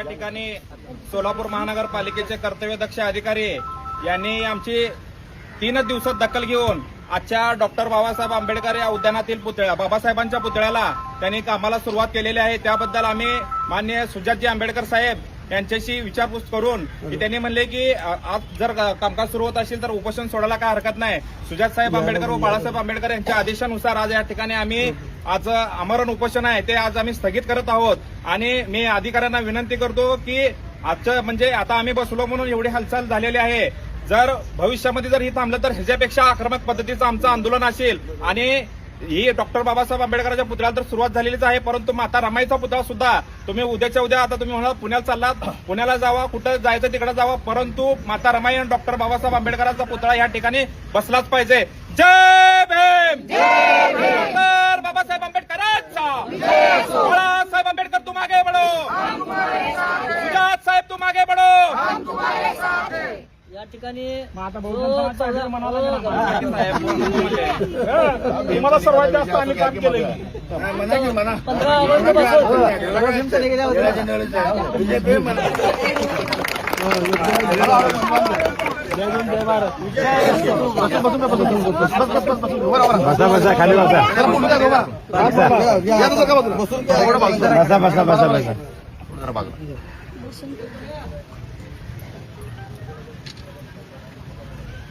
ठिकाणी सोलापूर महानगरपालिकेचे कर्तव्यदक्ष अधिकारी यांनी आमची 3 दिवसात दखल घेऊन आजच्या डॉक्टर बाबासाहेब आंबेडकर या उद्यानातील बाबासाहेबांच्या पुतळ्याला त्यांनी कामाला सुरुवात केलेली आहे। त्याबद्दल आम्ही माननीय सुजातजी आंबेडकर साहेब यांच्याशी विचारपूस करून की त्यांनी म्हणले की आज जर कामकाज सुरू होत असेल तर उपोषण सोडायला काय हरकत नाही। सुजात साहेब आंबेडकर व बाळासाहेब आंबेडकर यांच्या आदेशानुसार आज या ठिकाणी आम्ही आज आमरण उपोषण आहे ते आज आम्ही स्थगित करत आहोत। आणि मी अधिकाऱ्यांना विनंती करतो की आजचं म्हणजे आता आम्ही बसलो म्हणून एवढी हालचाल झालेली आहे, जर भविष्यामध्ये जर ही थांबलं तर ह्याच्यापेक्षा आक्रमक पद्धतीचं आमचं आंदोलन असेल। आणि ही डॉक्टर बाबासाहेब आंबेडकरांच्या पुतळ्याला तर सुरुवात झालेलीच आहे, परंतु माता रमाईचा पुतळा सुद्धा तुम्ही उद्याच्या उद्या आता तुम्ही म्हणाल पुण्याला चाललात, पुण्याला जावा, कुठं जायचं तिकडे जावा, परंतु माता रमाई आणि डॉक्टर बाबासाहेब आंबेडकरांचा पुतळा या ठिकाणी बसलाच पाहिजे। जय भीम, डॉक्टर बाबासाहेब आंबेडकरांचा, बाळासाहेब आंबेडकर तुम आगे बढ़ो, सुजात साहेब तुम आगे बढ़ो। या ठिकाणी मला सर्वात जास्त आम्ही काम केलं 15 बसा खाली बसा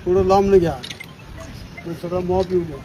थोडं लांब न घ्या, सगळं मॉप येऊ द्या।